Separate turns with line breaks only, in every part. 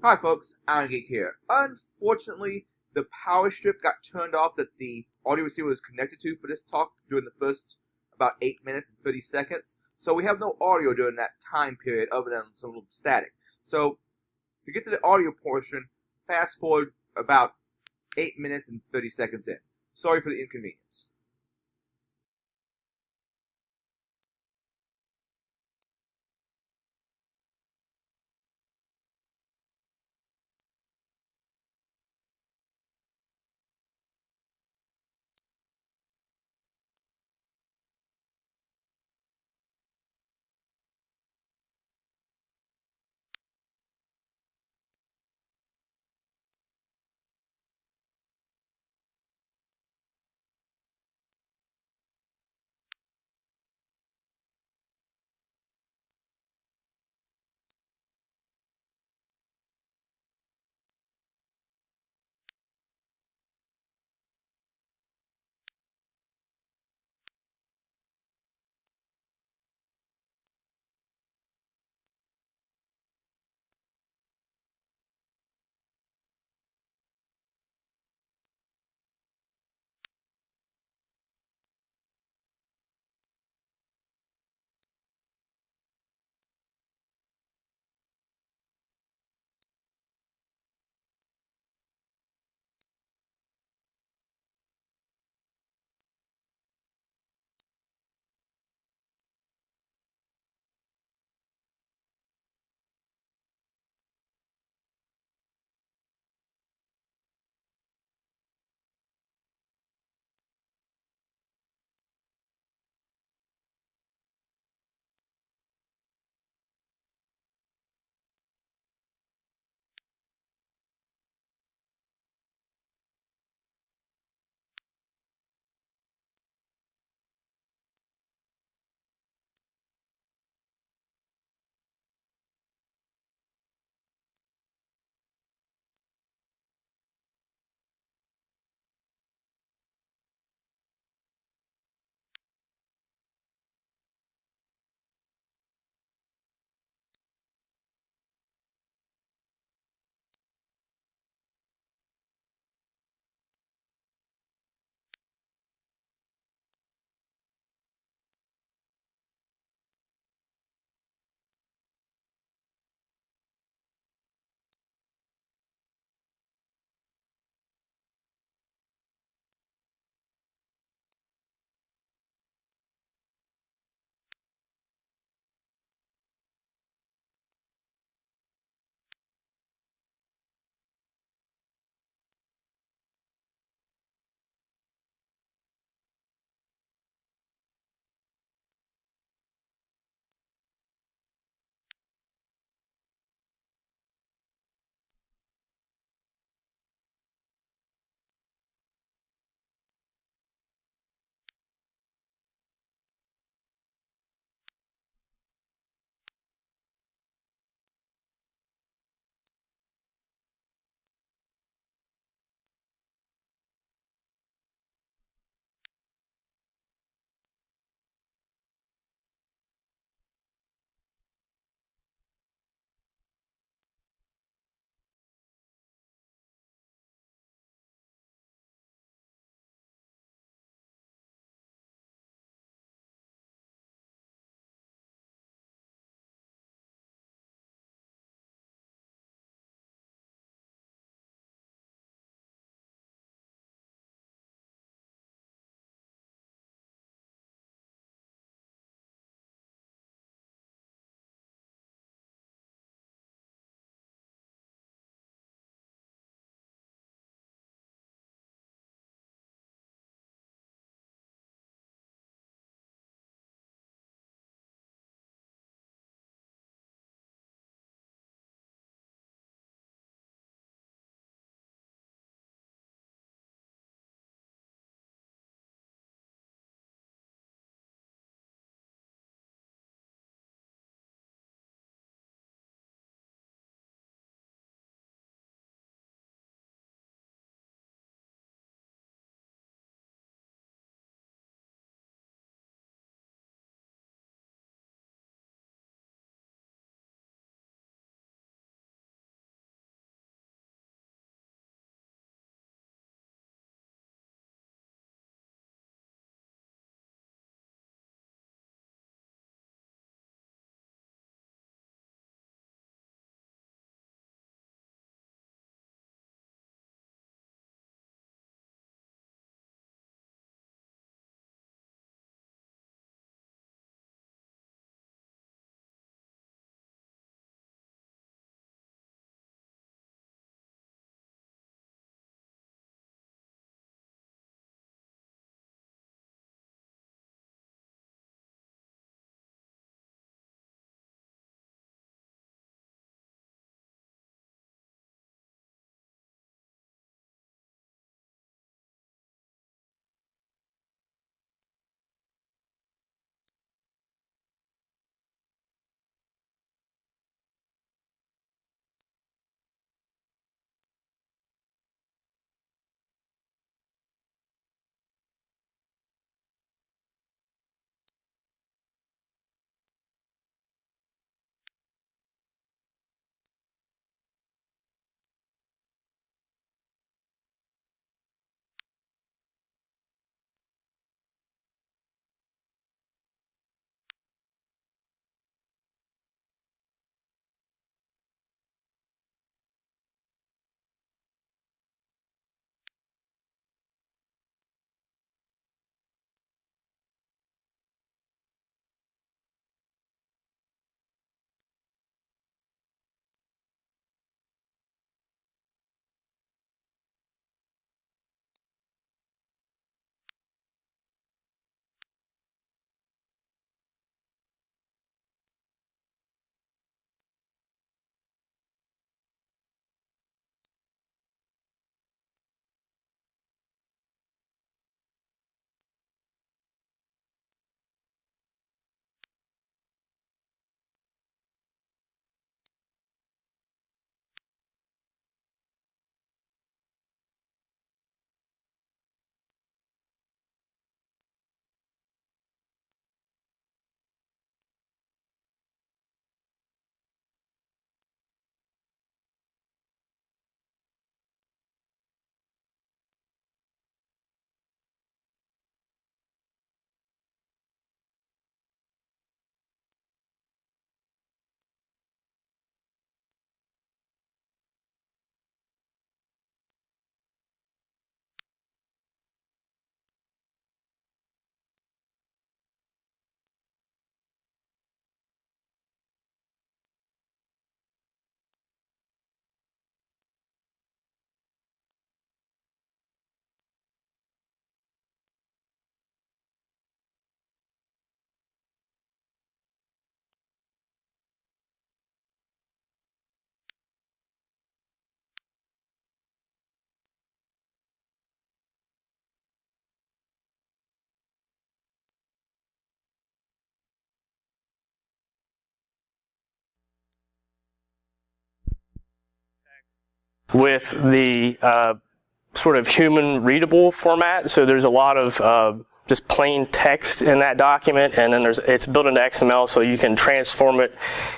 Hi folks, Iron Geek here. Unfortunately, the power strip got turned off that the audio receiver was connected to for this talk during the first about 8 minutes and 30 seconds. So we have no audio during that time period other than some little static. So to get to the audio portion, fast forward about 8 minutes and 30 seconds in. Sorry for the inconvenience.
with the sort of human readable format. So there's a lot of just plain text in that document, and then it's built into XML, so you can transform it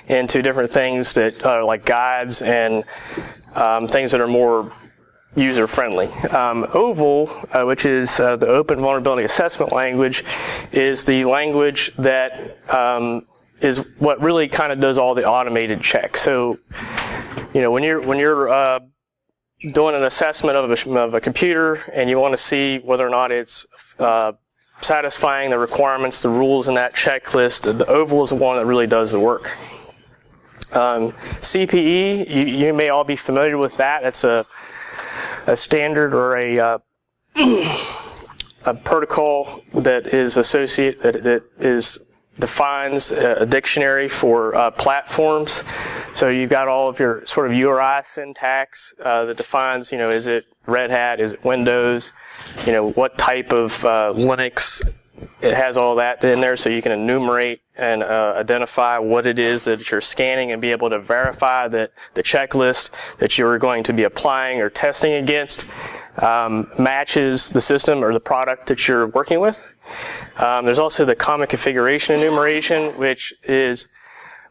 into different things that are like guides and things that are more user-friendly. OVAL, which is the Open Vulnerability Assessment language, is the language that is what really kind of does all the automated checks. So, when you're doing an assessment of a computer and you want to see whether or not it's satisfying the requirements, the rules in that checklist, the OVAL is the one that really does the work. CPE, you may all be familiar with that. It's a standard or a protocol that is associated, that defines a dictionary for platforms. So you've got all of your sort of URI syntax that defines, is it Red Hat, is it Windows, what type of Linux. It has all that in there, so you can enumerate and identify what it is that you're scanning and be able to verify that the checklist that you're going to be applying or testing against matches the system or the product that you're working with. There's also the common configuration enumeration, which is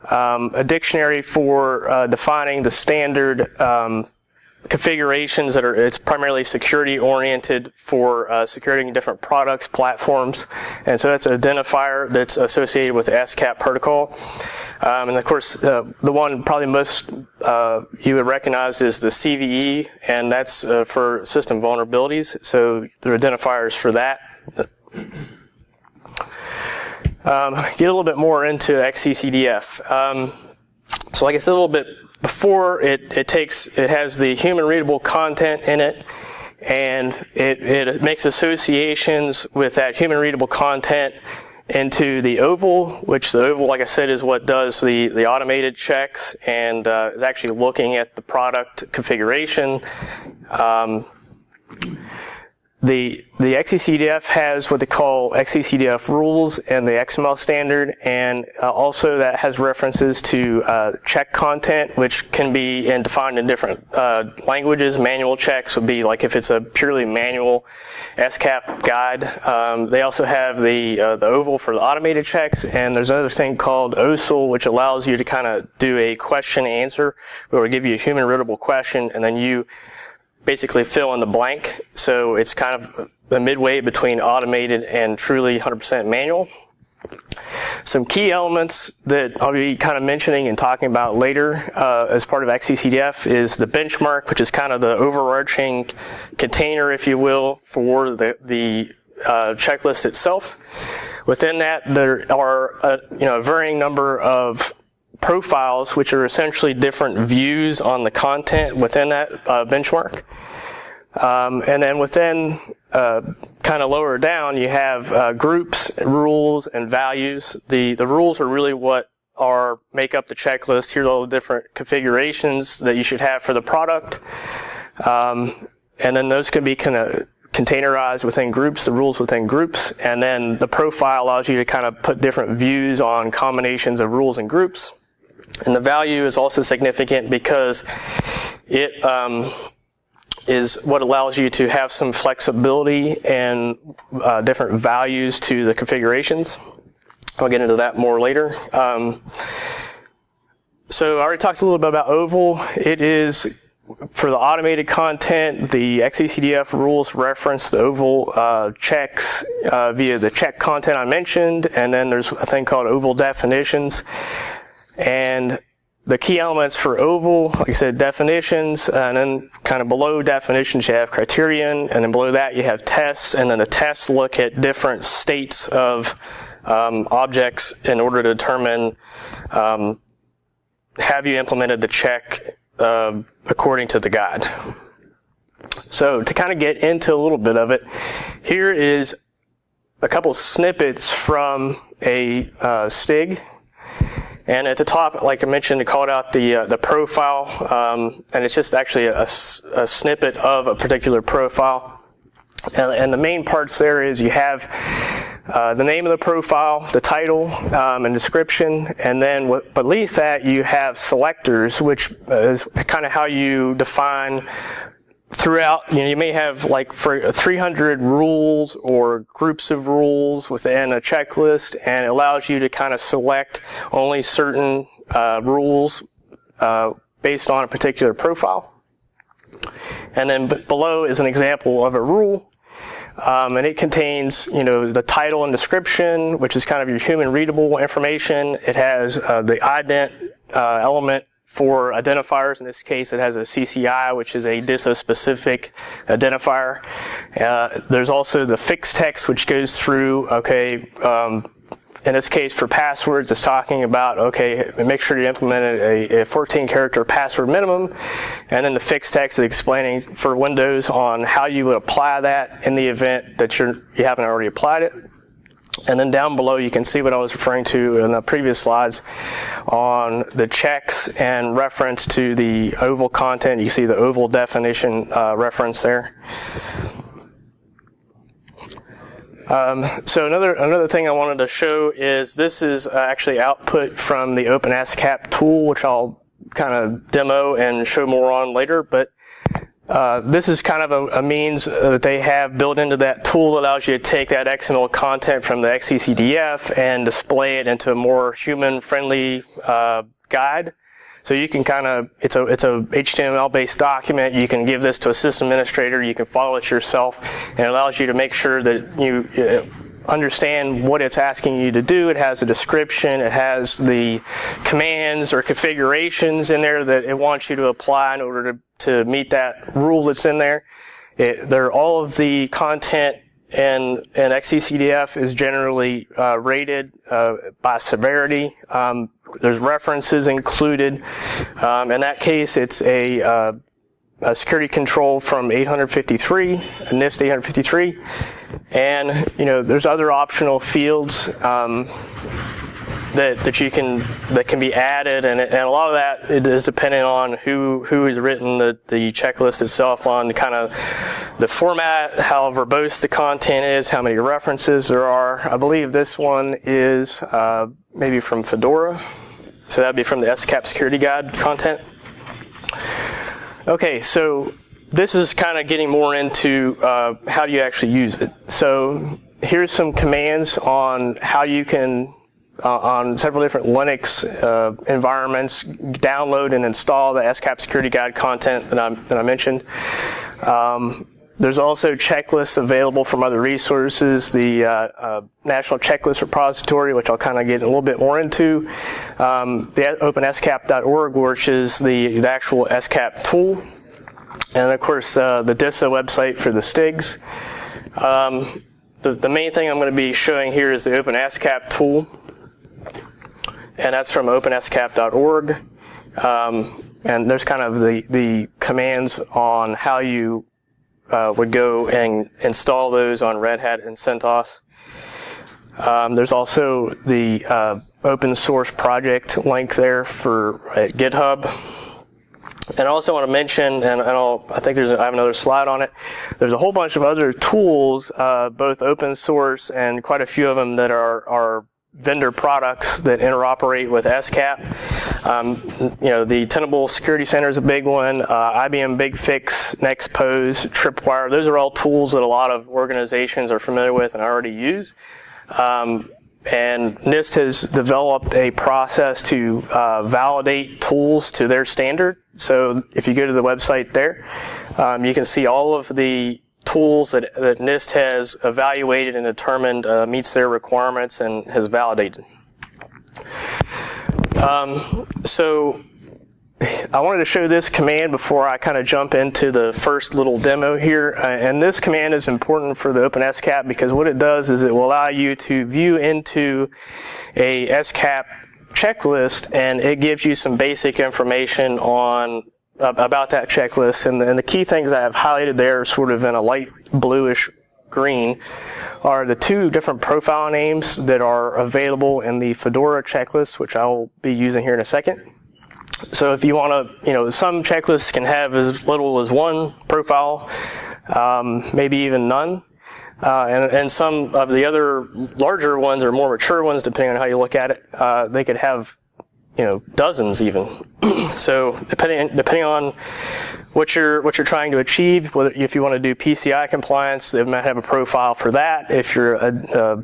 a dictionary for defining the standard configurations it's primarily security oriented for securing different products, platforms, and so that's an identifier that's associated with the SCAP protocol. And of course, the one probably most you would recognize is the CVE, and that's for system vulnerabilities. So there are identifiers for that. Get a little bit more into XCCDF. So like I said a little bit before, it has the human readable content in it, and it makes associations with that human readable content into the OVAL, which the OVAL, like I said, is what does the automated checks and is actually looking at the product configuration. The XCCDF has what they call XCCDF rules and the XML standard, and also that has references to check content, which can be defined in different languages. Manual checks would be like if it's a purely manual SCAP guide. They also have the OVAL for the automated checks, and there's another thing called OSL, which allows you to kind of do a question answer, where it'll give you a human readable question, and then you basically fill in the blank. So it's kind of a midway between automated and truly 100% manual. Some key elements that I'll be kind of mentioning and talking about later as part of XCCDF is the benchmark, which is kind of the overarching container, if you will, for the checklist itself. Within that, there are a varying number of profiles, which are essentially different views on the content within that benchmark. And then within, kind of lower down, you have groups, rules, and values. The rules are really what make up the checklist. Here's all the different configurations that you should have for the product. And then those can be kind of containerized within groups, the rules within groups, and then the profile allows you to kind of put different views on combinations of rules and groups. And the value is also significant because it is what allows you to have some flexibility and different values to the configurations. I'll get into that more later. So I already talked a little bit about OVAL. It is, for the automated content, the XCCDF rules reference the OVAL checks via the check content I mentioned, and then there's a thing called OVAL definitions. And the key elements for OVAL, like I said, definitions, and then kind of below definitions you have criterion, and then below that you have tests, and then the tests look at different states of objects in order to determine have you implemented the check according to the guide. So to kind of get into a little bit of it, here is a couple snippets from a STIG. And at the top, like I mentioned, it called out the profile, and it's just actually a snippet of a particular profile. And the main parts there is you have the name of the profile, the title, and description, and then beneath that you have selectors, which is kind of how you define throughout. You may have like for 300 rules or groups of rules within a checklist, and it allows you to kind of select only certain rules based on a particular profile. And then below is an example of a rule. And it contains, the title and description, which is kind of your human readable information. It has the ident element for identifiers. In this case, it has a CCI, which is a DISA-specific identifier. There's also the fixed text, which goes through, in this case, for passwords, it's talking about, make sure you implement a 14-character password minimum. And then the fixed text is explaining for Windows on how you would apply that in the event that you haven't already applied it. And then down below, you can see what I was referring to in the previous slides on the checks and reference to the oval content. You see the oval definition reference there. So another thing I wanted to show is this is actually output from the OpenSCAP tool, which I'll kind of demo and show more on later. But this is kind of a means that they have built into that tool that allows you to take that XML content from the XCCDF and display it into a more human-friendly guide. So you can it's a HTML-based document. You can give this to a system administrator. You can follow it yourself, and it allows you to make sure that you understand what it's asking you to do. It has a description. It has the commands or configurations in there that it wants you to apply in order to meet that rule that's in there. All of the content in XCCDF is generally rated by severity. There's references included. In that case, it's a security control from 853, NIST 853. And, there's other optional fields that can be added, and a lot of that it is dependent on who has written the checklist itself, on kind of the format, how verbose the content is, how many references there are. I believe this one is maybe from Fedora, so that'd be from the SCAP Security Guide content. Okay, so this is kind of getting more into how do you actually use it. So here's some commands on how you can on several different Linux environments download and install the SCAP Security Guide content that I mentioned. There's also checklists available from other resources, the National Checklist Repository, which I'll kind of get a little bit more into, the OpenSCAP.org, which is the actual SCAP tool, and of course the DISA website for the STIGs. The main thing I'm going to be showing here is the OpenSCAP tool, and that's from OpenSCAP.org, and there's kind of the commands on how you would go and install those on Red Hat and CentOS. There's also the open source project link there at GitHub. And I also want to mention, and I think I have another slide on it, there's a whole bunch of other tools, both open source and quite a few of them that are vendor products that interoperate with SCAP. The Tenable Security Center is a big one, IBM BigFix, Nextpose, Tripwire. Those are all tools that a lot of organizations are familiar with and already use. And NIST has developed a process to validate tools to their standard. So if you go to the website there, you can see all of the tools that NIST has evaluated and determined meets their requirements and has validated. So I wanted to show this command before I kind of jump into the first little demo here. And this command is important for the OpenSCAP because what it does is it will allow you to view into a SCAP checklist, and it gives you some basic information about that checklist. And the key things I have highlighted there, sort of in a light bluish green, are the two different profile names that are available in the Fedora checklist, which I will be using here in a second. So if you want to, some checklists can have as little as one profile, maybe even none. And some of the other larger ones or more mature ones, depending on how you look at it, they could have, dozens even. So depending on what you're trying to achieve, whether if you want to do PCI compliance, they might have a profile for that. If you're a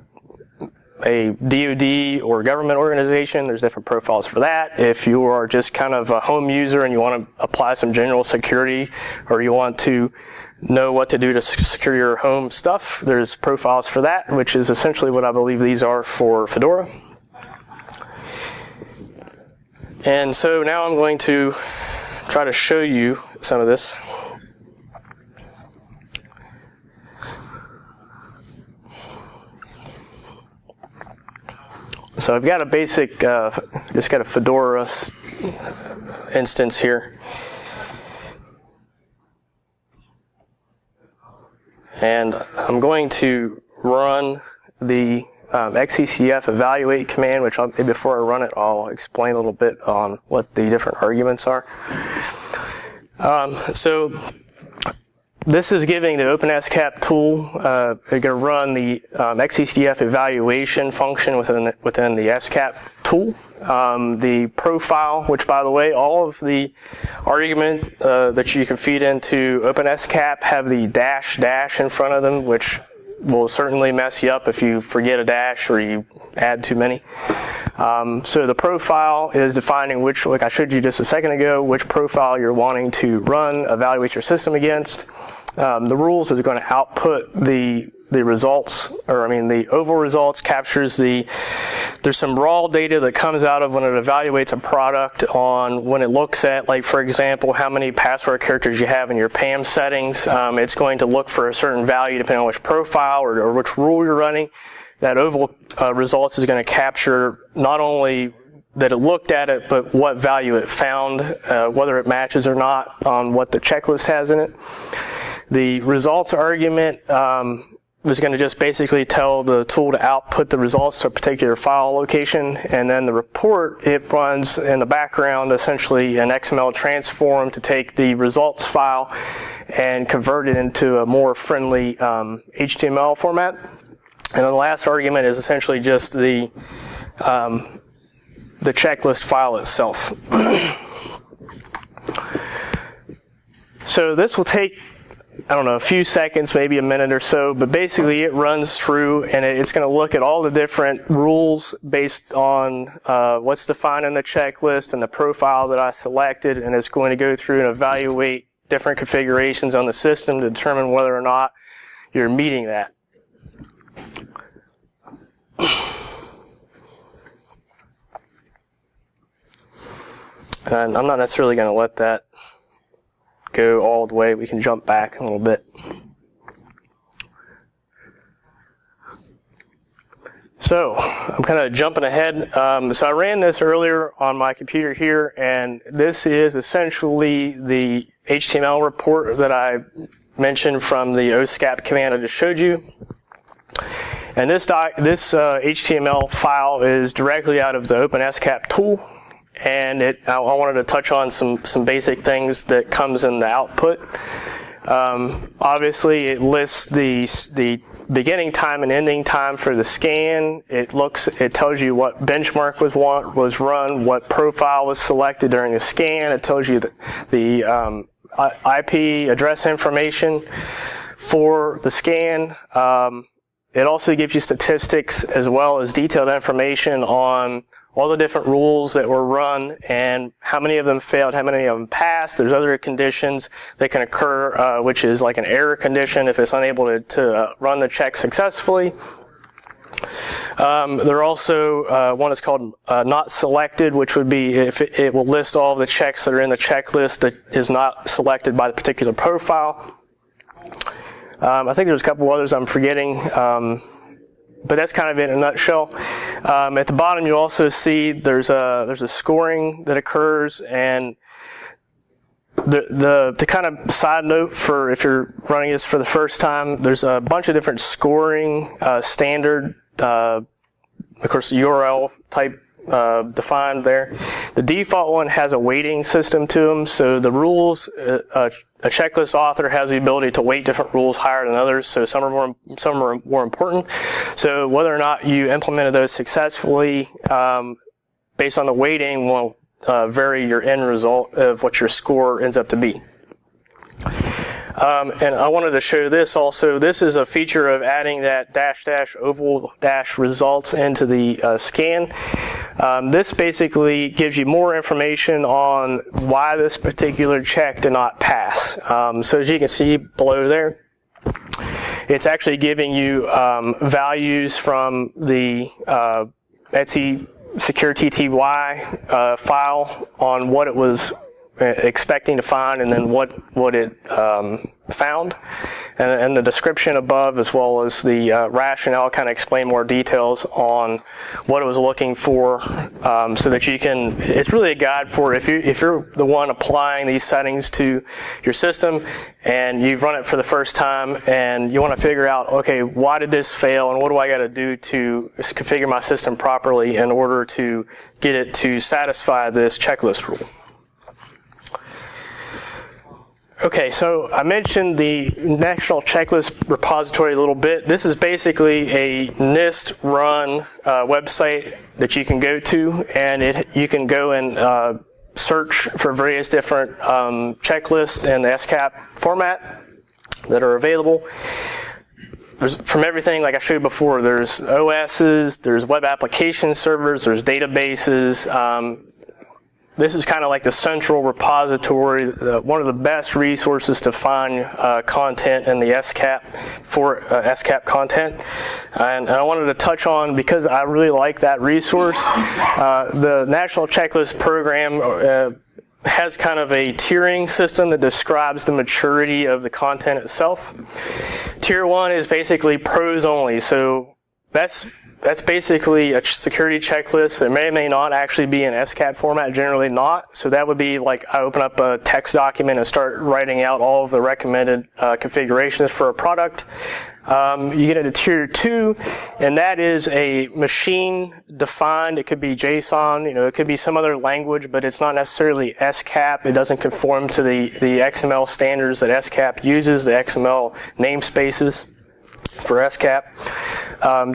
DoD or government organization, there's different profiles for that. If you are just kind of a home user and you want to apply some general security, or you want to know what to do to secure your home stuff, there's profiles for that, which is essentially what I believe these are for Fedora. And so now I'm going to try to show you some of this. So I've got a basic, just got a Fedora instance here. And I'm going to run the XCCDF evaluate command, which before I run it, I'll explain a little bit on what the different arguments are. So this is giving the OpenSCAP tool, they're going to run the XCCDF evaluation function within the SCAP tool. The profile, which by the way, all of the argument that you can feed into OpenSCAP have the dash in front of them, which will certainly mess you up if you forget a dash or you add too many. So the profile is defining which, like I showed you just a second ago, which profile you're wanting to run, evaluate your system against. The rules is going to output the results, the oval results captures there's some raw data that comes out of when it evaluates a product on when it looks at, like, for example, how many password characters you have in your PAM settings. It's going to look for a certain value depending on which profile or which rule you're running. That oval results is going to capture not only that it looked at it, but what value it found, whether it matches or not on what the checklist has in it. The results argument is going to just basically tell the tool to output the results to a particular file location, and then the report, it runs in the background essentially an XML transform to take the results file and convert it into a more friendly HTML format. And then the last argument is essentially just the checklist file itself. So this will take, I don't know, a few seconds, maybe a minute or so, but basically it runs through and it's going to look at all the different rules based on what's defined in the checklist and the profile that I selected, and it's going to go through and evaluate different configurations on the system to determine whether or not you're meeting that. And I'm not necessarily going to let that go all the way. We can jump back a little bit. So I'm kind of jumping ahead. So I ran this earlier on my computer here, and this is essentially the HTML report that I mentioned from the OSCAP command I just showed you. And this HTML file is directly out of the OpenSCAP tool. And I wanted to touch on some basic things that comes in the output. Obviously, it lists the beginning time and ending time for the scan. It tells you what benchmark was run, what profile was selected during the scan. It tells you the IP address information for the scan. It also gives you statistics as well as detailed information on all the different rules that were run and how many of them failed, how many of them passed. There's other conditions that can occur, which is like an error condition if it's unable to run the check successfully. There are also one is called not selected, which would be if it will list all of the checks that are in the checklist that is not selected by the particular profile. I think there's a couple others I'm forgetting. But that's kind of it in a nutshell. At the bottom, you also see there's a scoring that occurs, and the kind of side note for if you're running this for the first time, there's a bunch of different scoring standard, of course, URL type defined there. The default one has a weighting system to them, so the rules, a checklist author has the ability to weight different rules higher than others, so some are more important. So whether or not you implemented those successfully, based on the weighting, will vary your end result of what your score ends up to be. And I wanted to show this also. This is a feature of adding that --oval results into the scan. This basically gives you more information on why this particular check did not pass. So as you can see below there, it's actually giving you values from the Etsy Secure TTY file on what it was expecting to find, and then what it found, and the description above, as well as the rationale, kind of explain more details on what it was looking for, so that you can. It's really a guide for if you're the one applying these settings to your system, and you've run it for the first time, and you want to figure out, okay, why did this fail, and what do I got to do to configure my system properly in order to get it to satisfy this checklist rule. Okay, so I mentioned the National Checklist Repository a little bit. This is basically a NIST run website that you can go to, and you can go and search for various different checklists in the SCAP format that are available. There's, from everything like I showed before, there's OSs, there's web application servers, there's databases. This is kind of like the central repository, one of the best resources to find content in the SCAP for SCAP content. And I wanted to touch on, because I really like that resource, the National Checklist Program has kind of a tiering system that describes the maturity of the content itself. Tier 1 is basically pros only, so that's basically a security checklist that may or may not actually be in SCAP format, generally not. So that would be like I open up a text document and start writing out all of the recommended configurations for a product. You get into Tier 2, and that is a machine-defined. It could be JSON, it could be some other language, but it's not necessarily SCAP. It doesn't conform to the XML standards that SCAP uses, the XML namespaces for SCAP.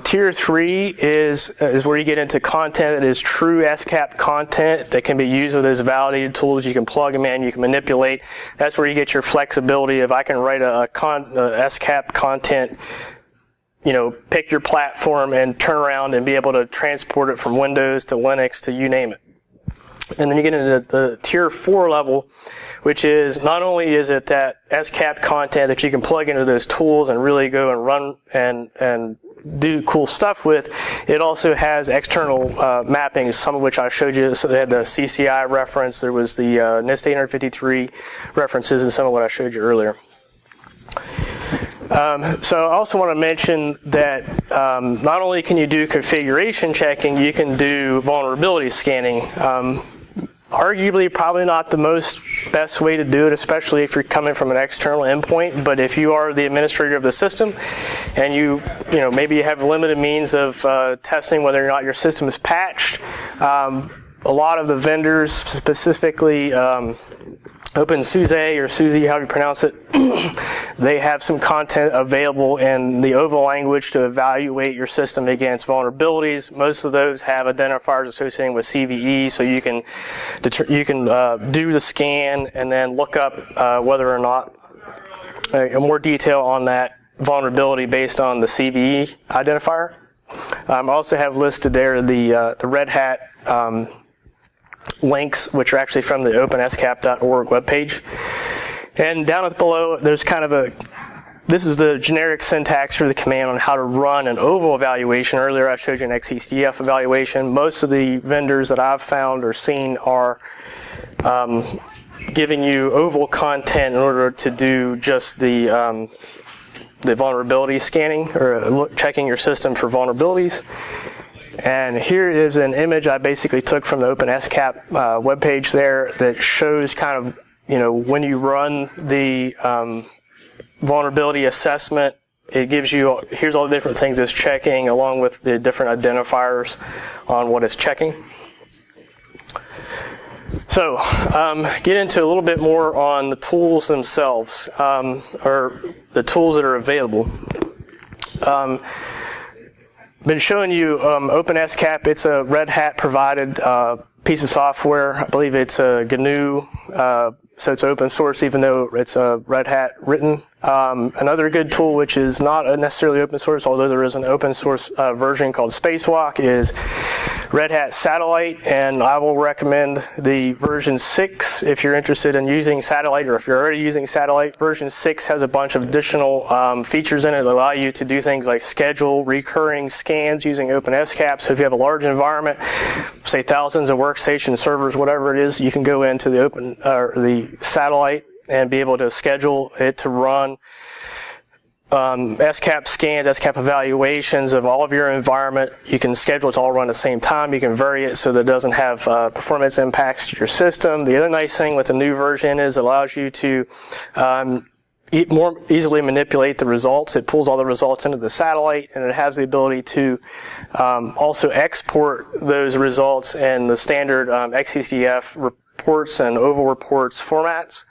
Tier 3 is where you get into content that is true SCAP content that can be used with those validated tools. You can plug them in, you can manipulate. That's where you get your flexibility of I can write a SCAP content, pick your platform and turn around and be able to transport it from Windows to Linux to you name it. And then you get into the Tier 4 level, which is not only is it that SCAP content that you can plug into those tools and really go and run and do cool stuff with, it also has external mappings, some of which I showed you. So they had the CCI reference, there was the NIST 853 references, and some of what I showed you earlier. So I also want to mention that not only can you do configuration checking, you can do vulnerability scanning. Arguably, probably not the best way to do it, especially if you're coming from an external endpoint. But if you are the administrator of the system, and maybe you have limited means of testing whether or not your system is patched, a lot of the vendors, specifically OpenSCAP or Suzy, however you pronounce it, they have some content available in the OVA language to evaluate your system against vulnerabilities. Most of those have identifiers associated with CVE, so you can do the scan and then look up whether or not more detail on that vulnerability based on the CVE identifier. I also have listed there the Red Hat links, which are actually from the openscap.org webpage. And down below, there's kind of this is the generic syntax for the command on how to run an OVA evaluation. Earlier I showed you an XCCDF evaluation. Most of the vendors that I've found or seen are giving you OVA content in order to do just the vulnerability scanning, or checking your system for vulnerabilities. And here is an image I basically took from the OpenSCAP webpage there that shows kind of, when you run the vulnerability assessment, it gives you, here's all the different things it's checking along with the different identifiers on what it's checking. So, get into a little bit more on the tools themselves, or the tools that are available. Been showing you OpenSCAP. It's a Red Hat provided piece of software. I believe it's a GNU, so it's open source, even though it's a Red Hat written. Another good tool, which is not necessarily open source, although there is an open source version called Spacewalk, is Red Hat Satellite, and I will recommend the version 6 if you're interested in using Satellite, or if you're already using Satellite. Version 6 has a bunch of additional features in it that allow you to do things like schedule recurring scans using OpenSCAP. So if you have a large environment, say thousands of workstations, servers, whatever it is, you can go into the Satellite and be able to schedule it to run SCAP scans, SCAP evaluations of all of your environment. You can schedule it to all run at the same time. You can vary it so that it doesn't have performance impacts to your system. The other nice thing with the new version is it allows you to more easily manipulate the results. It pulls all the results into the Satellite, and it has the ability to also export those results in the standard XCCDF reports and oval reports formats.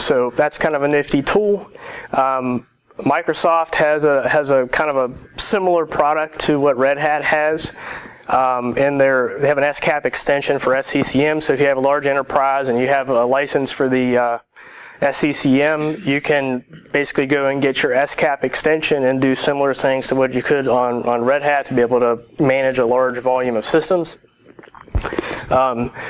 So that's kind of a nifty tool. Microsoft has a kind of a similar product to what Red Hat has. They have an SCAP extension for SCCM. So if you have a large enterprise and you have a license for the SCCM, you can basically go and get your SCAP extension and do similar things to what you could on Red Hat to be able to manage a large volume of systems.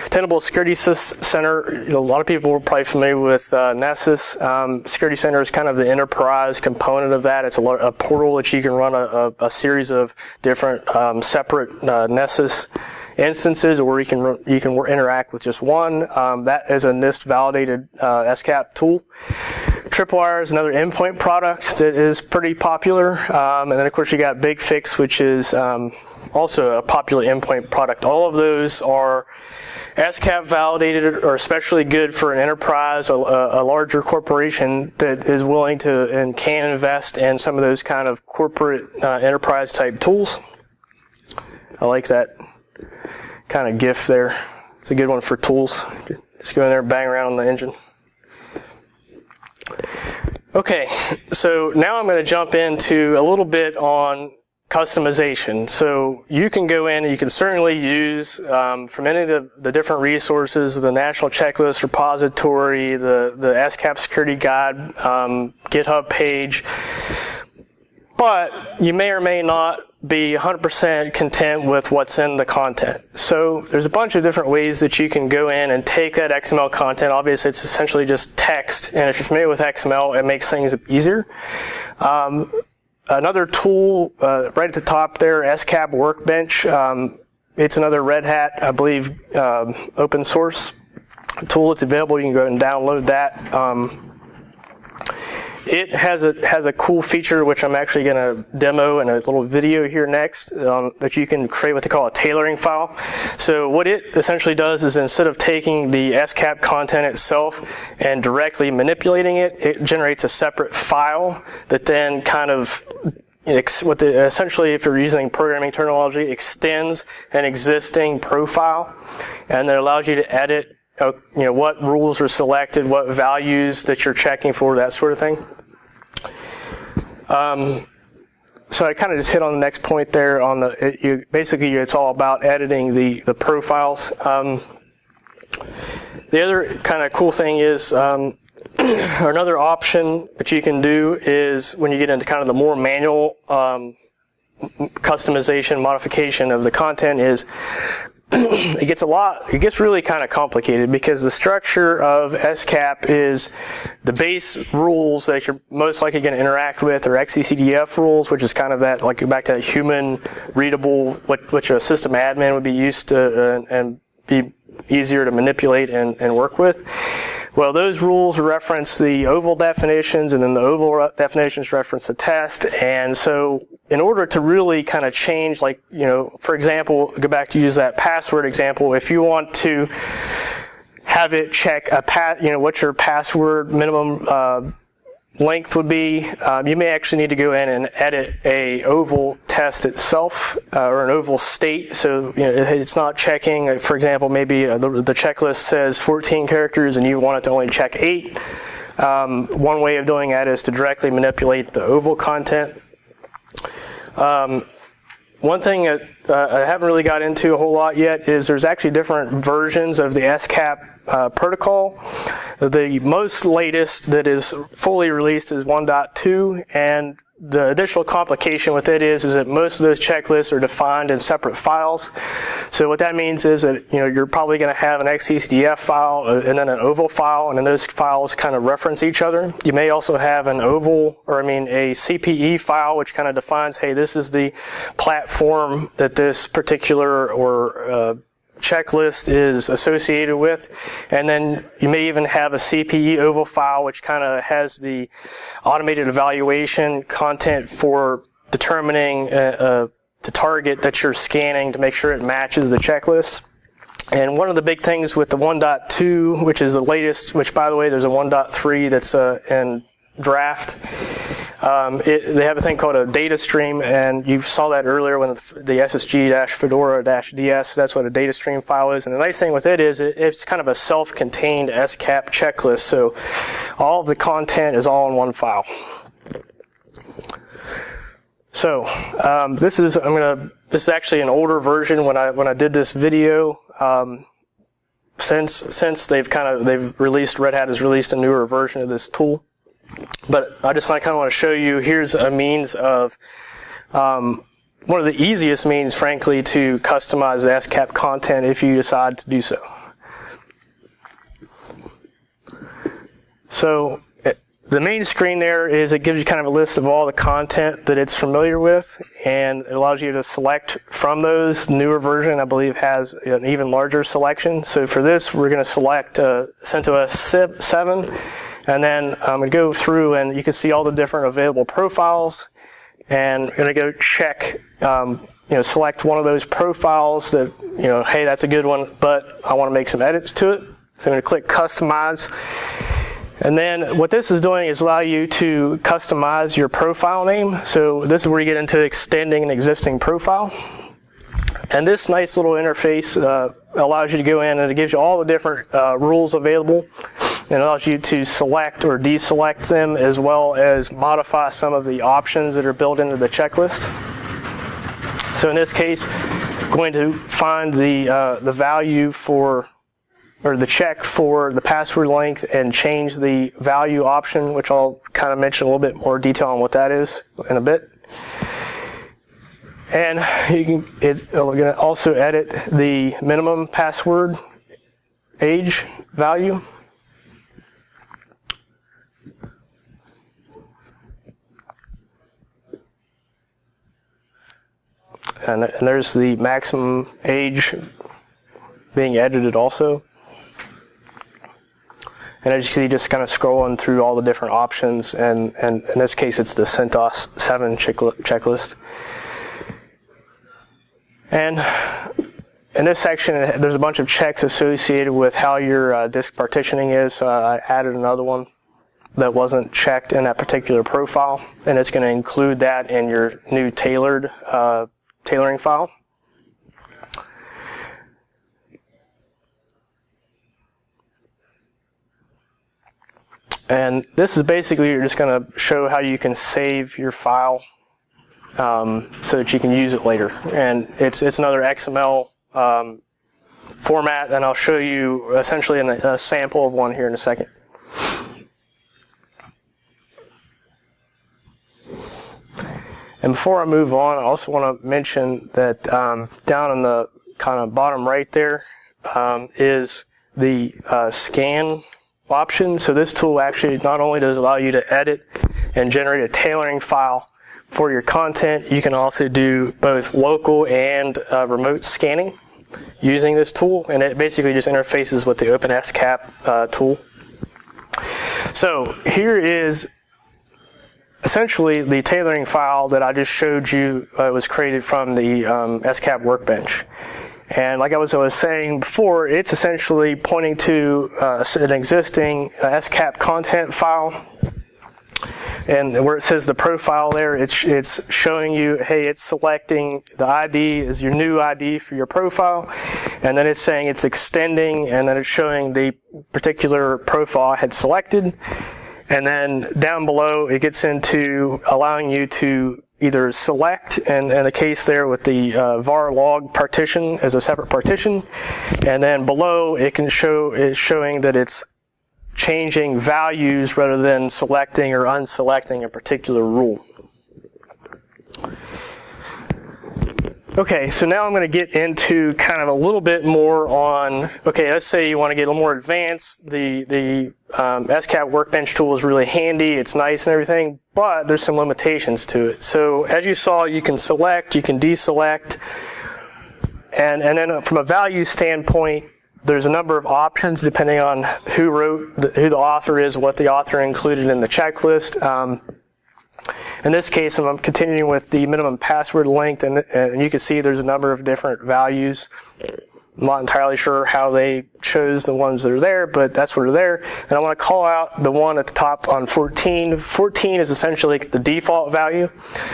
Tenable Security Center, a lot of people are probably familiar with Nessus. Security Center is kind of the enterprise component of that. It's a portal that you can run a series of different separate Nessus instances, or you can interact with just one. That is a NIST validated SCAP tool. Tripwire is another endpoint product that is pretty popular. And then of course you got BigFix, which is also a popular endpoint product. All of those are SCAP validated, or especially good for an enterprise, a larger corporation that is willing to and can invest in some of those kind of corporate enterprise type tools. I like that kind of GIF there. It's a good one for tools. Just go in there and bang around on the engine. Okay, so now I'm going to jump into a little bit on customization. So you can go in and you can certainly use from any of the different resources, the National Checklist Repository, the SCAP Security Guide, GitHub page, but you may or may not be 100% content with what's in the content. So there's a bunch of different ways that you can go in and take that XML content. Obviously, it's essentially just text, and if you're familiar with XML, it makes things easier. Another tool right at the top there, SCAP Workbench. It's another Red Hat, I believe, open source tool. It's available. You can go and download that. It has a cool feature which I'm actually going to demo in a little video here next, that you can create what they call a tailoring file. So what it essentially does is, instead of taking the SCAP content itself and directly manipulating it, it generates a separate file that then kind of essentially, if you're using programming terminology, extends an existing profile, and it allows you to edit what rules are selected, what values that you're checking for, that sort of thing. So I kind of just hit on the next point there on basically it's all about editing the profiles. The other kind of cool thing is, or another option that you can do is, when you get into kind of the more manual customization, modification of the content, is it gets really kind of complicated, because the structure of SCAP is the base rules that you're most likely going to interact with are XCCDF rules, which is kind of that, like, back to that human readable, which a system admin would be used to and be easier to manipulate and work with. Well, those rules reference the oval definitions, and then the oval definitions reference the test. And so in order to really kind of change, like, for example, go back to use that password example, if you want to have it check what's your password minimum length would be, you may actually need to go in and edit a oval test itself, or an oval state. So it's not checking, for example, maybe the checklist says 14 characters and you want it to only check 8. One way of doing that is to directly manipulate the oval content. One thing that I haven't really got into a whole lot yet is there's actually different versions of the SCAP protocol. The most latest that is fully released is 1.2, and the additional complication with it is that most of those checklists are defined in separate files. So what that means is that you're probably going to have an XCCDF file and then an oval file, and then those files kind of reference each other. You may also have an oval, or a CPE file, which kind of defines, hey, this is the platform that this particular checklist is associated with. And then you may even have a CPE oval file, which kind of has the automated evaluation content for determining the target that you're scanning to make sure it matches the checklist. And one of the big things with the 1.2, which is the latest, which by the way, there's a 1.3 that's in draft. They have a thing called a data stream, and you saw that earlier when the SSG-Fedora-DS, that's what a data stream file is. And the nice thing with it is it's kind of a self-contained SCAP checklist, so all of the content is all in one file. So this is actually an older version when I did this video. Since they've released, Red Hat has released a newer version of this tool. But I just kind of want to show you, here's a means of, one of the easiest means, frankly, to customize the SCAP content if you decide to do so. So the main screen there it gives you kind of a list of all the content that it's familiar with, and it allows you to select from those. The newer version, I believe, has an even larger selection. So for this, we're going to select CentOS 7. And then I'm going to go through and you can see all the different available profiles, and I'm going to go check, select one of those profiles that, hey, that's a good one, but I want to make some edits to it. So I'm going to click Customize. And then what this is doing is allow you to customize your profile name. So this is where you get into extending an existing profile. And this nice little interface allows you to go in and it gives you all the different rules available. It allows you to select or deselect them, as well as modify some of the options that are built into the checklist. So in this case, I'm going to find the value for, or the check for the password length, and change the value option, which I'll kind of mention a little bit more detail on what that is in a bit. And it's going to also edit the minimum password age value. And there's the maximum age being edited also. And as you see, just kind of scrolling through all the different options, and in this case, it's the CentOS 7 checklist. And in this section, there's a bunch of checks associated with how your disk partitioning is. So I added another one that wasn't checked in that particular profile, and it's going to include that in your new tailoring file. And this is basically, you're just going to show how you can save your file so that you can use it later. And it's another XML format, and I'll show you essentially a sample of one here in a second. And before I move on, I also want to mention that down in the kind of bottom right there is the scan option. So this tool actually not only does allow you to edit and generate a tailoring file for your content, you can also do both local and remote scanning using this tool, and it basically just interfaces with the OpenSCAP tool. So here is essentially the tailoring file that I just showed you was created from the SCAP Workbench. And like I was saying before, it's essentially pointing to an existing SCAP content file. and where it says the profile there, it's showing you, hey, it's selecting the ID is your new ID for your profile, and then it's saying it's extending, and then it's showing the particular profile I had selected. And then down below, it gets into allowing you to either select, and in the case there with the var log partition as a separate partition, and then below it can show is showing that it's changing values rather than selecting or unselecting a particular rule. Okay, so now I'm going to get into kind of a little bit more on, okay, let's say you want to get a little more advanced. The SCAP Workbench tool is really handy, it's nice and everything, but there's some limitations to it. So as you saw, you can select, you can deselect, and then from a value standpoint, there's a number of options depending on who who the author is, what the author included in the checklist. In this case, I'm continuing with the minimum password length, and you can see there's a number of different values. I'm not entirely sure how they chose the ones that are there, but that's what are there. And I want to call out the one at the top on 14. 14 is essentially the default value.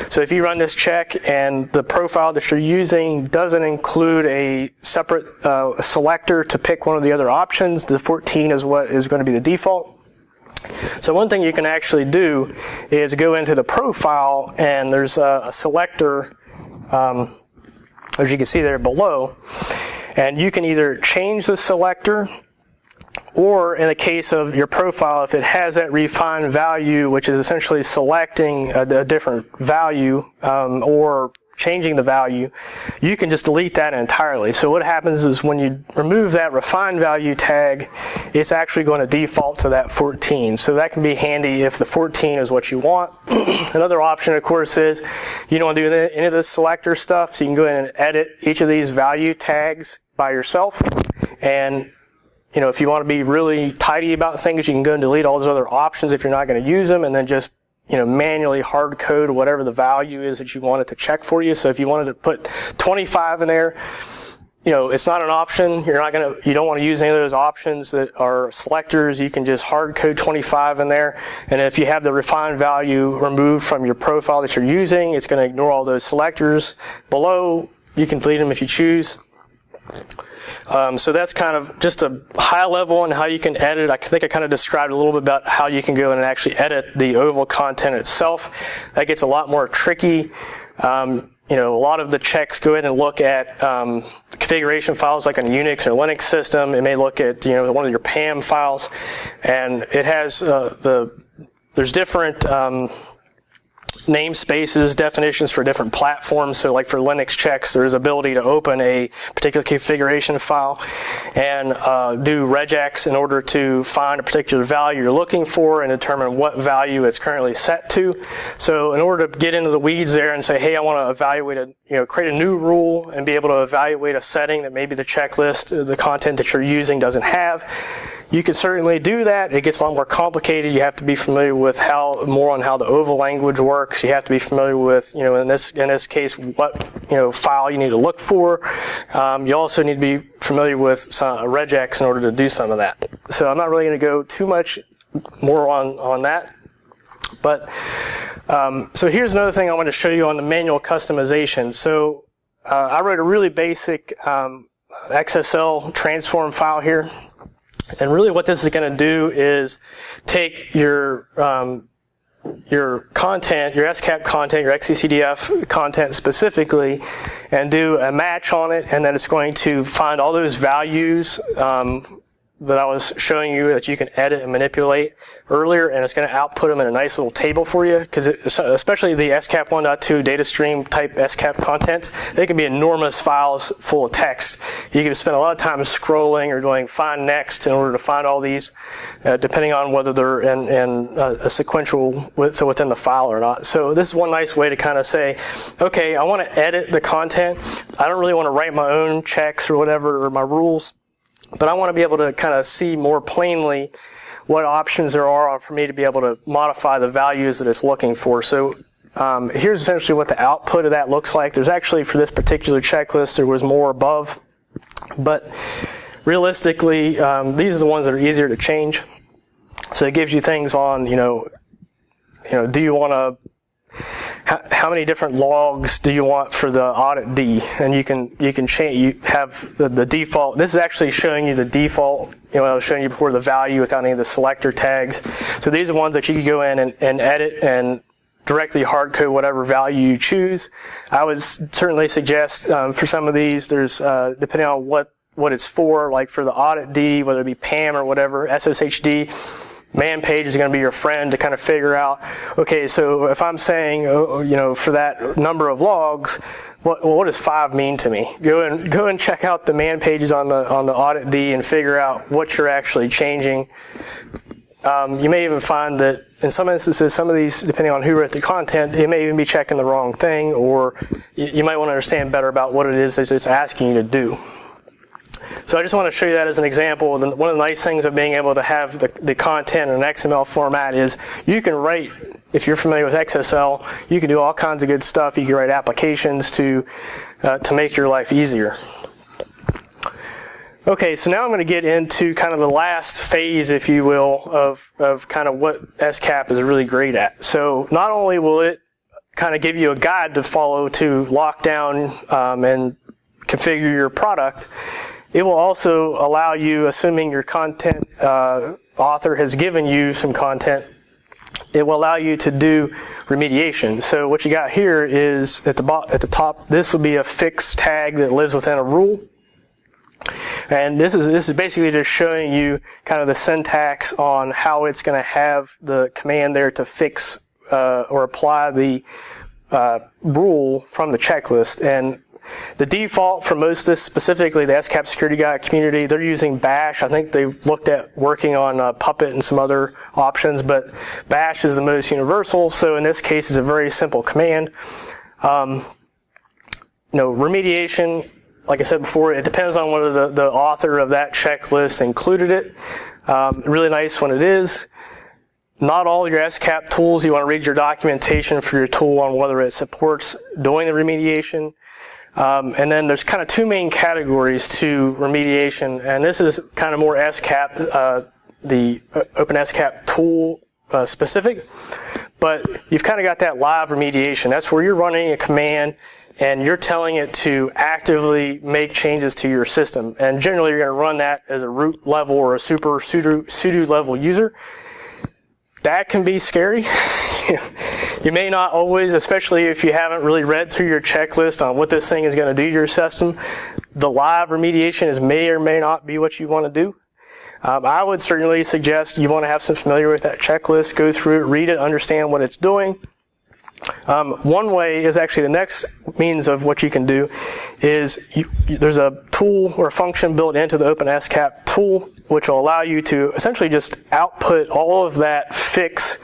So if you run this check and the profile that you're using doesn't include a separate selector to pick one of the other options, the 14 is what is going to be the default. So one thing you can actually do is go into the profile, and there's a selector, as you can see there below, and you can either change the selector, or in the case of your profile, if it has that refined value, which is essentially selecting a different value or changing the value, you can just delete that entirely. So what happens is when you remove that refined value tag, it's actually going to default to that 14. So that can be handy if the 14 is what you want. Another option, of course, is you don't want to do any of this selector stuff, so you can go in and edit each of these value tags by yourself. And if you want to be really tidy about things, you can go and delete all those other options if you're not going to use them, and then just manually hard code whatever the value is that you want it to check for you. So if you wanted to put 25 in there, it's not an option. You don't want to use any of those options that are selectors. You can just hard code 25 in there. And if you have the refined value removed from your profile that you're using, it's going to ignore all those selectors below. You can delete them if you choose. So that's kind of just a high level on how you can edit. I think I kind of described a little bit about how you can go in and actually edit the oval content itself. That gets a lot more tricky. A lot of the checks go in and look at configuration files like on a Unix or Linux system. It may look at one of your PAM files, and it has there's different namespaces, definitions for different platforms. So like for Linux checks, there's ability to open a particular configuration file and do regex in order to find a particular value you're looking for and determine what value it's currently set to. So in order to get into the weeds there and say, hey, I want to evaluate create a new rule and be able to evaluate a setting that maybe the checklist, the content that you're using doesn't have, you can certainly do that. It gets a lot more complicated. You have to be familiar with more on how the OVAL language works. You have to be familiar with, in this case, what file you need to look for. You also need to be familiar with regex in order to do some of that. So I'm not really going to go too much more on that. But so here's another thing I want to show you on the manual customization. So I wrote a really basic XSL transform file here. And really what this is going to do is take your content, your SCAP content, your XCCDF content specifically, and do a match on it, and then it's going to find all those values that I was showing you that you can edit and manipulate earlier, and it's going to output them in a nice little table for you, because especially the SCAP 1.2 data stream type SCAP contents, they can be enormous files full of text. You can spend a lot of time scrolling or doing find next in order to find all these, depending on whether they're in a sequential within the file or not. So this is one nice way to kind of say, okay, I want to edit the content. I don't really want to write my own checks or whatever, or my rules, but I want to be able to kind of see more plainly what options there are for me to be able to modify the values that it's looking for. So here's essentially what the output of that looks like. There's actually, for this particular checklist, there was more above, but realistically, these are the ones that are easier to change. So it gives you things on, do you want to, how many different logs do you want for the audit D? And you can change, you have the default. This is actually showing you the default, I was showing you before, the value without any of the selector tags. So these are ones that you can go in and edit and directly hard code whatever value you choose. I would certainly suggest for some of these, there's depending on what it's for, like for the audit D, whether it be PAM or whatever, SSHD, man page is going to be your friend to kind of figure out, okay, so if I'm saying, for that number of logs, what does 5 mean to me? Go and check out the man pages on the audit D and figure out what you're actually changing. You may even find that in some instances, some of these, depending on who wrote the content, you may even be checking the wrong thing, or you might want to understand better about what it is that it's asking you to do. So I just want to show you that as an example. One of the nice things of being able to have the content in an XML format is you can write, if you're familiar with XSL, you can do all kinds of good stuff. You can write applications to make your life easier. Okay, so now I'm going to get into kind of the last phase, if you will, of kind of what SCAP is really great at. So not only will it kind of give you a guide to follow to lock down and configure your product, it will also allow you, assuming your content author has given you some content, it will allow you to do remediation. So what you got here is at the top, this would be a fixed tag that lives within a rule. And this is basically just showing you kind of the syntax on how it's going to have the command there to fix or apply the rule from the checklist. And the default for most of this, specifically the SCAP Security Guide community, they're using Bash. I think they've looked at working on Puppet and some other options, but Bash is the most universal. So in this case, it's a very simple command. Remediation, like I said before, it depends on whether the author of that checklist included it. Really nice when it is. Not all your SCAP tools, you want to read your documentation for your tool on whether it supports doing the remediation. And then there's kind of two main categories to remediation, and this is kind of more SCAP, the OpenSCAP tool specific, but you've kind of got that live remediation. That's where you're running a command and you're telling it to actively make changes to your system. And generally you're going to run that as a root level or a super sudo level user. That can be scary. You may not always, especially if you haven't really read through your checklist on what this thing is going to do to your system. The live remediation may or may not be what you want to do. I would certainly suggest you want to have some familiar with that checklist, go through it, read it, understand what it's doing. One way is actually the next means of what you can do is there's a tool or a function built into the OpenSCAP tool which will allow you to essentially just output all of that fix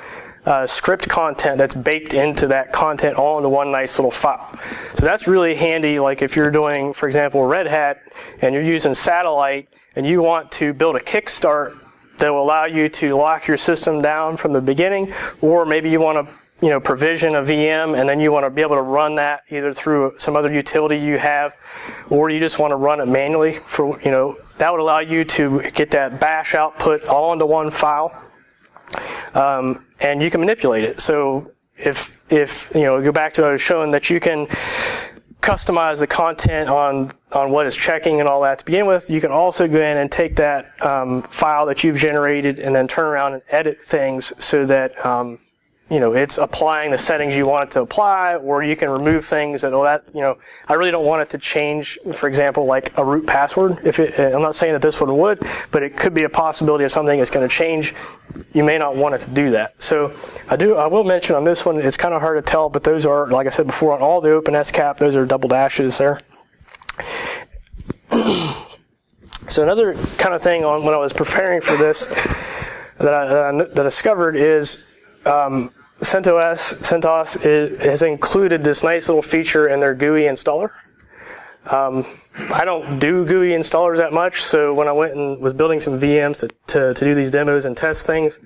script content that's baked into that content all into one nice little file. So that's really handy, like if you're doing, for example, Red Hat and you're using Satellite and you want to build a kickstart that will allow you to lock your system down from the beginning, or maybe you want to provision a VM and then you want to be able to run that either through some other utility you have, or you just want to run it manually for, that would allow you to get that bash output all into one file. And you can manipulate it. So if go back to what I was showing, that you can customize the content on what it's checking and all that to begin with, you can also go in and take that file that you've generated and then turn around and edit things so that it's applying the settings you want it to apply, or you can remove things that, I really don't want it to change, for example, like a root password. I'm not saying that this one would, but it could be a possibility of something that's going to change. You may not want it to do that. So I will mention on this one, it's kind of hard to tell, but those are, like I said before, on all the OpenSCAP, those are double dashes there. So another kind of thing when I was preparing for this that I discovered is CentOS has included this nice little feature in their GUI installer. I don't do GUI installers that much, so when I went and was building some VMs to do these demos and test things,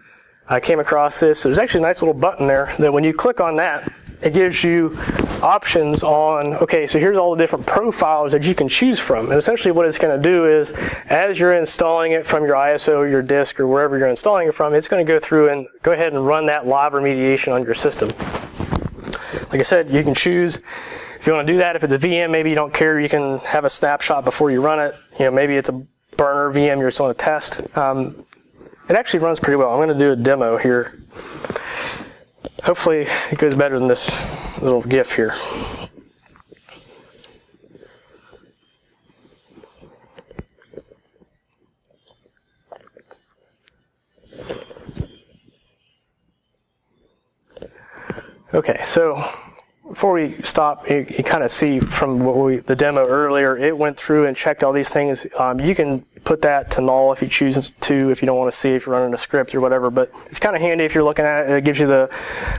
I came across this. There's actually a nice little button there that when you click on that, it gives you options on, okay, so here's all the different profiles that you can choose from. And essentially what it's going to do is, as you're installing it from your ISO, your disk, or wherever you're installing it from, it's going to go through and go ahead and run that live remediation on your system. Like I said, you can choose if you want to do that. If it's a VM, maybe you don't care, you can have a snapshot before you run it. You know, maybe it's a burner VM you just want to test. It actually runs pretty well. I'm going to do a demo here. Hopefully it goes better than this little GIF here. Okay, so before we stop, you kind of see from the demo earlier, it went through and checked all these things. You can put that to null if you choose to, if you don't want to see if you're running a script or whatever, but it's kind of handy if you're looking at it. It gives you the,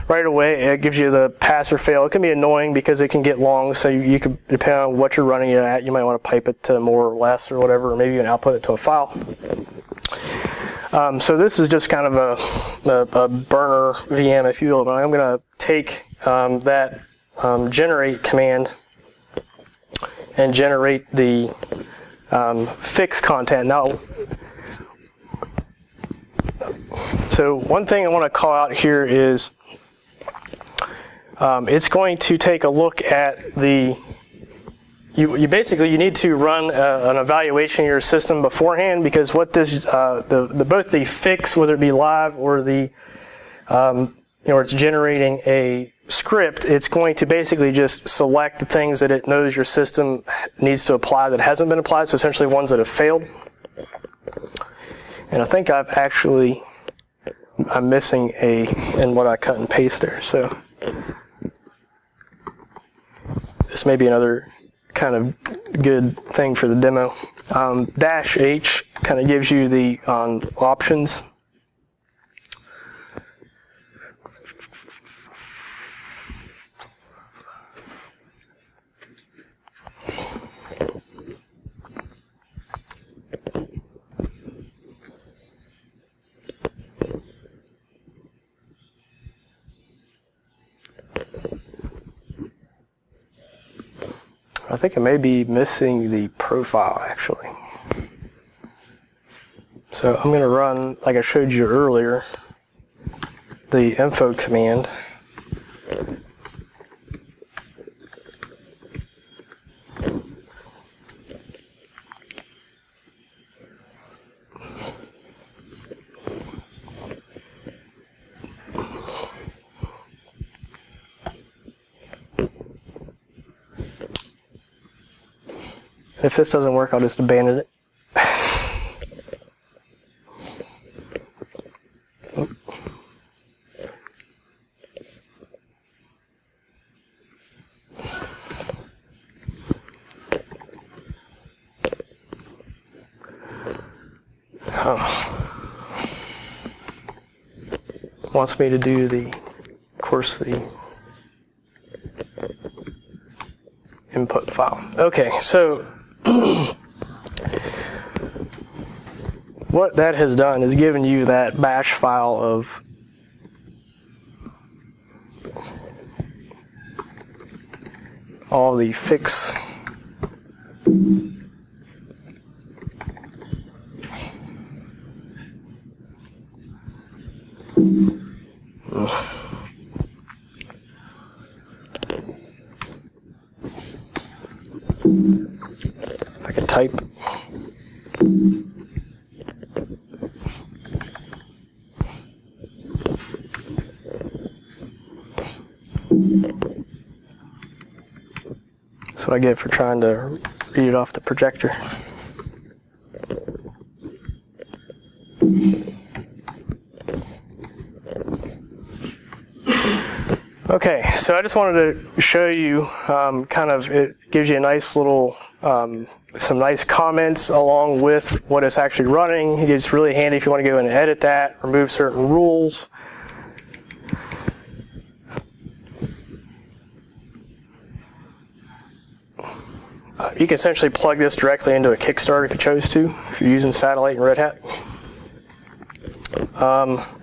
right away, it gives you the pass or fail. It can be annoying because it can get long, so you could, depending on what you're running it at, you might want to pipe it to more or less or whatever, or maybe you can output it to a file. So this is just kind of a burner VM, if you will, but I'm going to take that generate command and generate the fix content. Now, so one thing I want to call out here is it's going to take a look at the, you basically need to run an evaluation of your system beforehand, because what this both the fix, whether it be live or the or it's generating a script, it's going to basically just select the things that it knows your system needs to apply that hasn't been applied, so essentially ones that have failed. And I think I'm missing a in what I cut and paste there, so this may be another kind of good thing for the demo. -H kind of gives you the options. I think I may be missing the profile, actually. So I'm going to run, like I showed you earlier, the info command. If this doesn't work, I'll just abandon it. Wants me to do the input file. Okay, so what that has done is given you that bash file of all the fix I can type. That's what I get for trying to read it off the projector. Okay, so I just wanted to show you it gives you a nice little, some nice comments along with what it's actually running. It's really handy if you want to go in and edit that, remove certain rules. You can essentially plug this directly into a Kickstarter if you chose to, if you're using Satellite and Red Hat.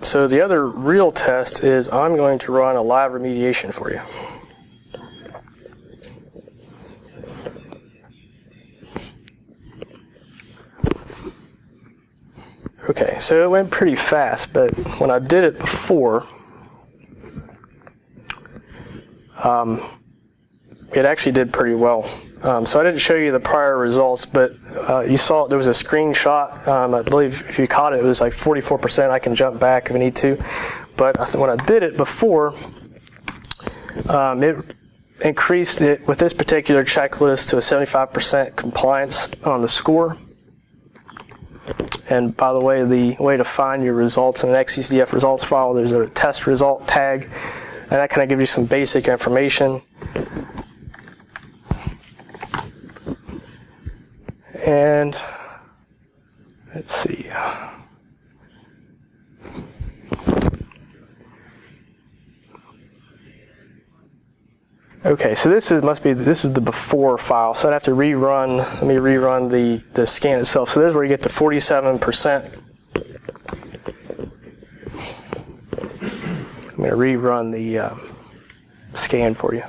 So the other real test is I'm going to run a live remediation for you. Okay, so it went pretty fast, but when I did it before, it actually did pretty well. So I didn't show you the prior results, but you saw there was a screenshot. I believe if you caught it, it was like 44%. I can jump back if I need to. But when I did it before, it increased it with this particular checklist to a 75% compliance on the score. And by the way to find your results in an XCCDF results file, there's a test result tag, and that kind of gives you some basic information. And let's see. Okay, so this is the before file. So I'd have to rerun. Let me rerun the scan itself. So there's where you get the 47%. I'm going to rerun the scan for you.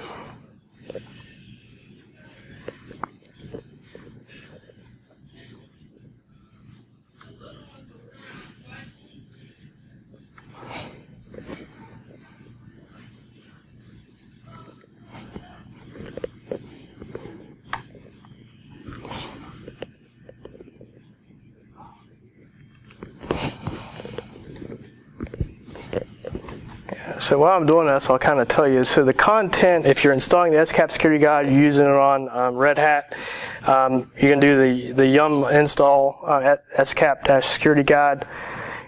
So while I'm doing this, I'll kind of tell you. So the content, if you're installing the SCAP Security Guide, you're using it on Red Hat, you can do the yum install at SCAP-Security Guide,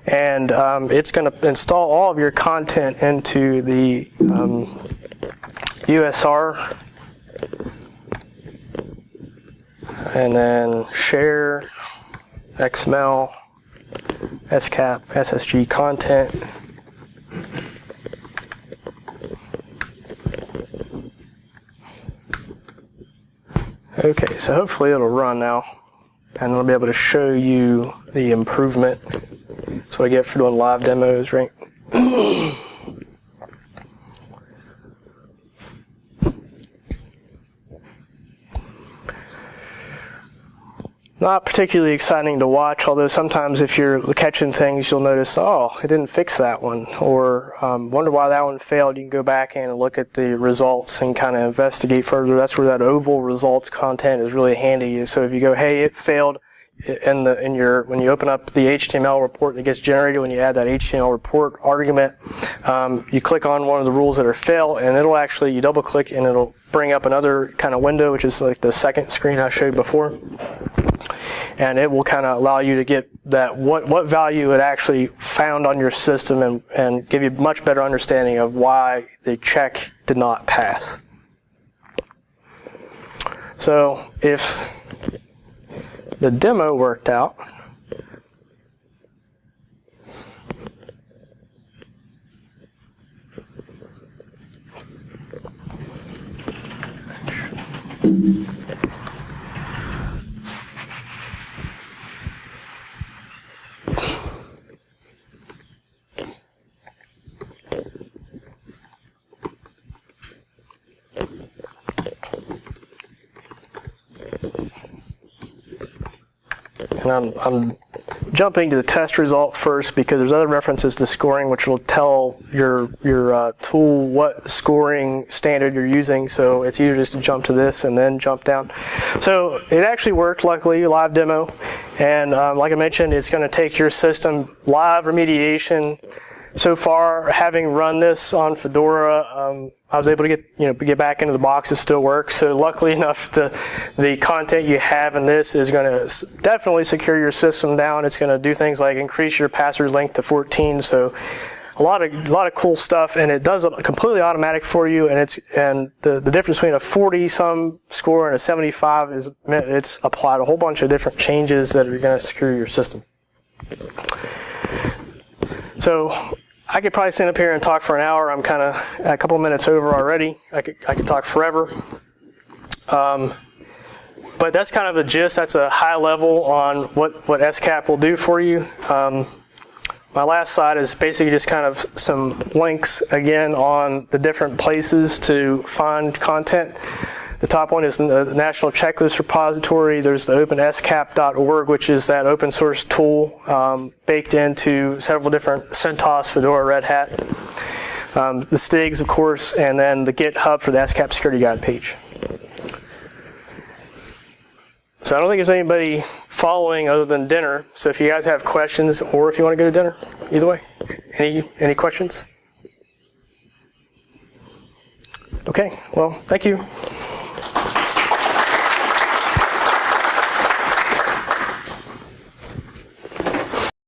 and it's going to install all of your content into the USR, and then share, XML, SCAP, SSG content. Okay, so hopefully it'll run now, and I'll be able to show you the improvement. That's what I get for doing live demos, right? Not particularly exciting to watch, although sometimes if you're catching things, you'll notice, oh, it didn't fix that one, or wonder why that one failed. You can go back in and look at the results and kind of investigate further. That's where that oval results content is really handy. So if you go, hey, it failed, when you open up the HTML report that gets generated, when you add that HTML report argument, you click on one of the rules that are fail, and it'll actually, you double click and it'll bring up another kind of window, which is like the second screen I showed before. And it will kind of allow you to get that what value it actually found on your system, and give you a much better understanding of why the check did not pass. So if the demo worked out, and I'm jumping to the test result first because there's other references to scoring which will tell your tool what scoring standard you're using, so it's easier just to jump to this and then jump down. So it actually worked, luckily, live demo, and like I mentioned, it's going to take your system live remediation. So far, having run this on Fedora, I was able to get back into the box. It still works. So luckily enough, the content you have in this is going to definitely secure your system down. It's going to do things like increase your password length to 14. So a lot of cool stuff, and it does it completely automatic for you. And the difference between a 40-some score and a 75 is it's applied a whole bunch of different changes that are going to secure your system. So I could probably stand up here and talk for an hour. I'm kind of a couple of minutes over already. I could talk forever. But that's kind of a gist. That's a high level on what SCAP will do for you. My last slide is basically just kind of some links again on the different places to find content. The top one is the National Checklist Repository. There's the OpenSCAP.org, which is that open source tool baked into several different CentOS, Fedora, Red Hat. The STIGs, of course, and then the GitHub for the SCAP Security Guide page. So I don't think there's anybody following other than dinner. So if you guys have questions, or if you want to go to dinner, either way. Any questions? Okay, well, thank you.